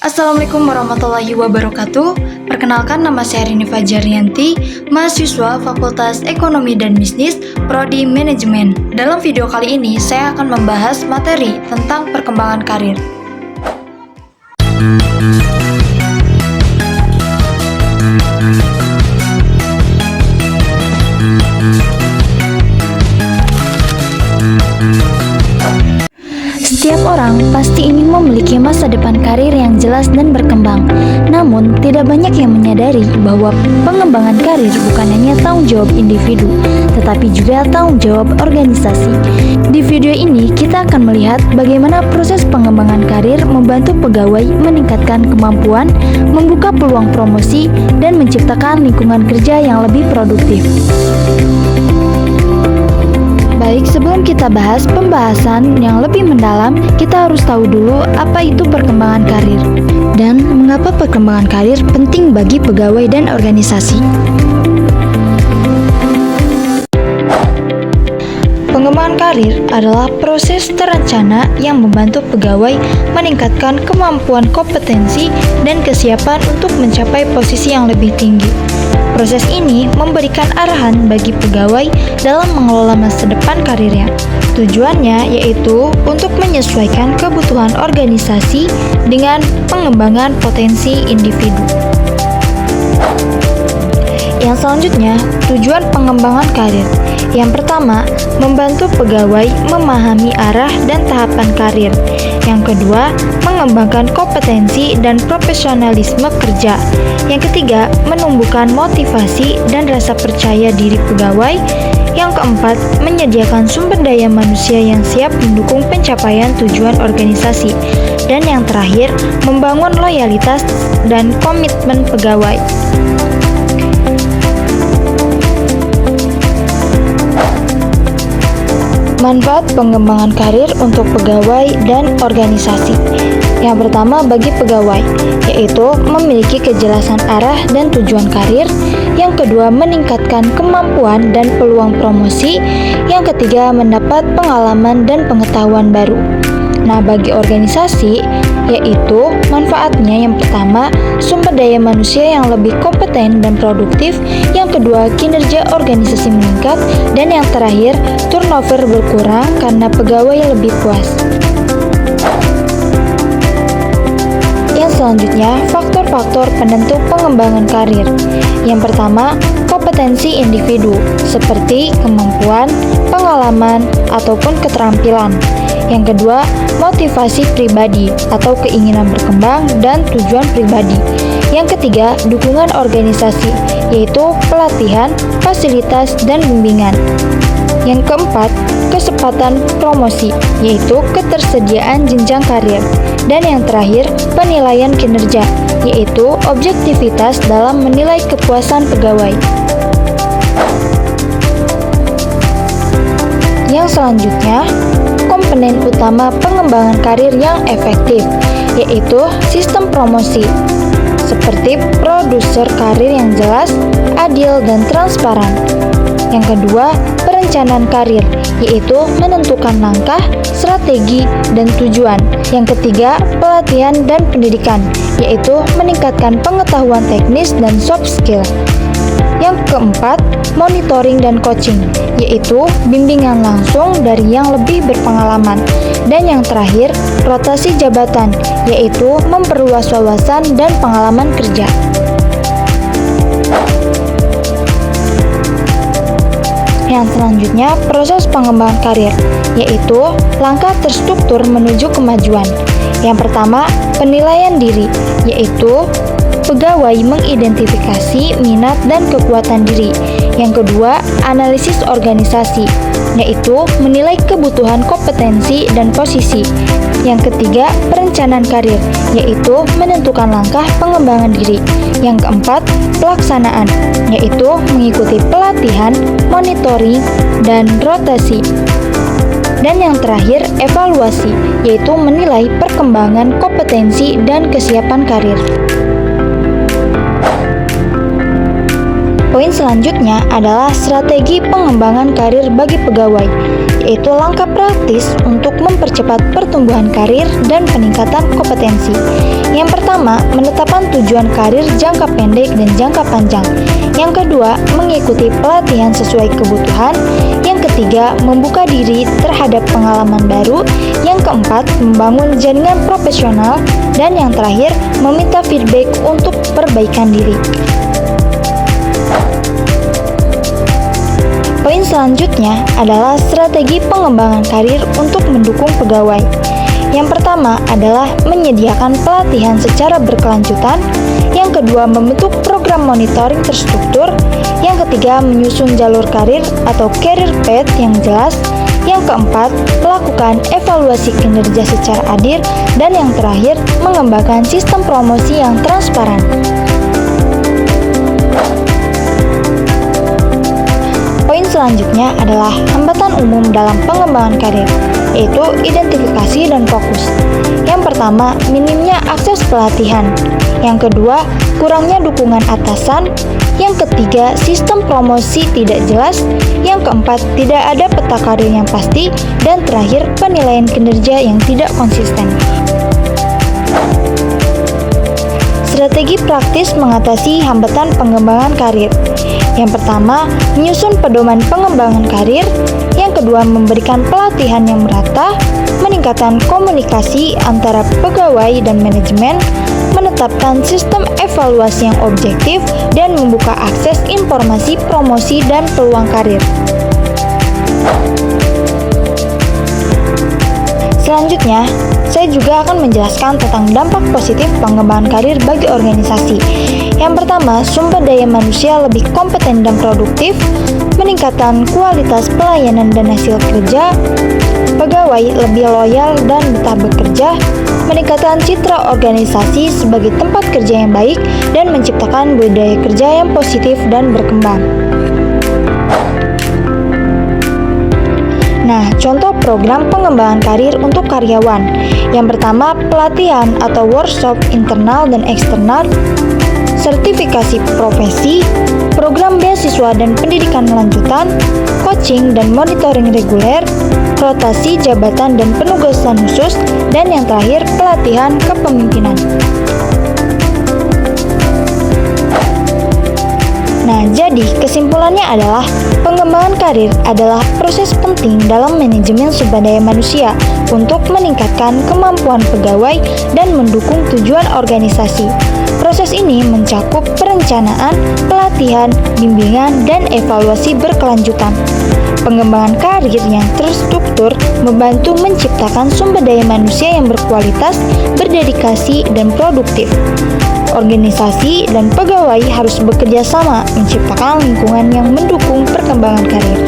Assalamualaikum warahmatullahi wabarakatuh. Perkenalkan, nama saya Rini Fajaryanti, mahasiswa Fakultas Ekonomi dan Bisnis, Prodi Manajemen. Dalam video kali ini, saya akan membahas materi tentang perkembangan karir. Setiap orang pasti ingin memiliki masa depan karir yang jelas dan berkembang. Namun, tidak banyak yang menyadari bahwa pengembangan karir bukan hanya tanggung jawab individu, tetapi juga tanggung jawab organisasi. Di video ini, kita akan melihat bagaimana proses pengembangan karir membantu pegawai meningkatkan kemampuan, membuka peluang promosi, dan menciptakan lingkungan kerja yang lebih produktif. Baik, sebelum kita bahas pembahasan yang lebih mendalam, kita harus tahu dulu apa itu perkembangan karir dan mengapa perkembangan karir penting bagi pegawai dan organisasi. Pengembangan karir adalah proses terencana yang membantu pegawai meningkatkan kemampuan, kompetensi, dan kesiapan untuk mencapai posisi yang lebih tinggi. Proses ini memberikan arahan bagi pegawai dalam mengelola masa depan karirnya. Tujuannya yaitu untuk menyesuaikan kebutuhan organisasi dengan pengembangan potensi individu. Yang selanjutnya, tujuan pengembangan karir. Yang pertama, membantu pegawai memahami arah dan tahapan karir. Yang kedua, mengembangkan kompetensi dan profesionalisme kerja. Yang ketiga, menumbuhkan motivasi dan rasa percaya diri pegawai. Yang keempat, menyediakan sumber daya manusia yang siap mendukung pencapaian tujuan organisasi. Dan yang terakhir, membangun loyalitas dan komitmen pegawai. Manfaat pengembangan karir untuk pegawai dan organisasi. Yang pertama, bagi pegawai, yaitu memiliki kejelasan arah dan tujuan karir. Yang kedua, meningkatkan kemampuan dan peluang promosi. Yang ketiga, mendapat pengalaman dan pengetahuan baru. Nah, bagi organisasi, yaitu manfaatnya yang pertama, sumber daya manusia yang lebih kompeten dan produktif. Yang kedua, kinerja organisasi meningkat. Dan yang terakhir, turnover berkurang karena pegawai lebih puas. Yang selanjutnya, faktor-faktor penentu pengembangan karir. Yang pertama, kompetensi individu, seperti kemampuan, pengalaman, ataupun keterampilan. Yang kedua, motivasi pribadi atau keinginan berkembang dan tujuan pribadi. Yang ketiga, dukungan organisasi, yaitu pelatihan, fasilitas, dan bimbingan. Yang keempat, kesempatan promosi, yaitu ketersediaan jenjang karir. Dan yang terakhir, penilaian kinerja, yaitu objektivitas dalam menilai kepuasan pegawai. Yang selanjutnya, komponen utama pengembangan karir yang efektif, yaitu sistem promosi, seperti produser karir yang jelas, adil, dan transparan. Yang kedua, perencanaan karir, yaitu menentukan langkah, strategi, dan tujuan. Yang ketiga, pelatihan dan pendidikan, yaitu meningkatkan pengetahuan teknis dan soft skill. Yang keempat, monitoring dan coaching, yaitu bimbingan langsung dari yang lebih berpengalaman. Dan yang terakhir, rotasi jabatan, yaitu memperluas wawasan dan pengalaman kerja. Yang selanjutnya, proses pengembangan karir, yaitu langkah terstruktur menuju kemajuan. Yang pertama, penilaian diri, yaitu pegawai mengidentifikasi minat dan kekuatan diri. Yang kedua, analisis organisasi, yaitu menilai kebutuhan kompetensi dan posisi. Yang ketiga, perencanaan karir, yaitu menentukan langkah pengembangan diri. Yang keempat, pelaksanaan, yaitu mengikuti pelatihan, monitoring, dan rotasi. Dan yang terakhir, evaluasi, yaitu menilai perkembangan kompetensi dan kesiapan karir. Poin selanjutnya adalah strategi pengembangan karir bagi pegawai, yaitu langkah praktis untuk mempercepat pertumbuhan karir dan peningkatan kompetensi. Yang pertama, menetapkan tujuan karir jangka pendek dan jangka panjang. Yang kedua, mengikuti pelatihan sesuai kebutuhan. Yang ketiga, membuka diri terhadap pengalaman baru. Yang keempat, membangun jaringan profesional. Dan yang terakhir, meminta feedback untuk perbaikan diri. Poin selanjutnya adalah strategi pengembangan karir untuk mendukung pegawai. Yang pertama adalah menyediakan pelatihan secara berkelanjutan. Yang kedua, membentuk program monitoring terstruktur. Yang ketiga, menyusun jalur karir atau career path yang jelas. Yang keempat, melakukan evaluasi kinerja secara adil. Dan yang terakhir, mengembangkan sistem promosi yang transparan. Poin selanjutnya adalah hambatan umum dalam pengembangan karir, yaitu identifikasi dan fokus. Yang pertama, minimnya akses pelatihan. Yang kedua, kurangnya dukungan atasan. Yang ketiga, sistem promosi tidak jelas. Yang keempat, tidak ada peta karir yang pasti. Dan terakhir, penilaian kinerja yang tidak konsisten. Strategi praktis mengatasi hambatan pengembangan karir. Yang pertama, menyusun pedoman pengembangan karir. Yang kedua, memberikan pelatihan yang merata, meningkatkan komunikasi antara pegawai dan manajemen, menetapkan sistem evaluasi yang objektif, dan membuka akses informasi promosi dan peluang karir. Selanjutnya, saya juga akan menjelaskan tentang dampak positif pengembangan karir bagi organisasi. Yang pertama, sumber daya manusia lebih kompeten dan produktif, meningkatkan kualitas pelayanan dan hasil kerja, pegawai lebih loyal dan betah bekerja, meningkatkan citra organisasi sebagai tempat kerja yang baik, dan menciptakan budaya kerja yang positif dan berkembang. Nah, contoh program pengembangan karir untuk karyawan. Yang pertama, pelatihan atau workshop internal dan eksternal, sertifikasi profesi, program beasiswa dan pendidikan lanjutan, coaching dan monitoring reguler, rotasi jabatan dan penugasan khusus, dan yang terakhir, pelatihan kepemimpinan. Nah, jadi kesimpulannya adalah pengembangan karir adalah proses penting dalam manajemen sumber daya manusia untuk meningkatkan kemampuan pegawai dan mendukung tujuan organisasi. Proses ini mencakup perencanaan, pelatihan, bimbingan, dan evaluasi berkelanjutan. Pengembangan karir yang terstruktur membantu menciptakan sumber daya manusia yang berkualitas, berdedikasi, dan produktif. Organisasi dan pegawai harus bekerja sama menciptakan lingkungan yang mendukung perkembangan karir.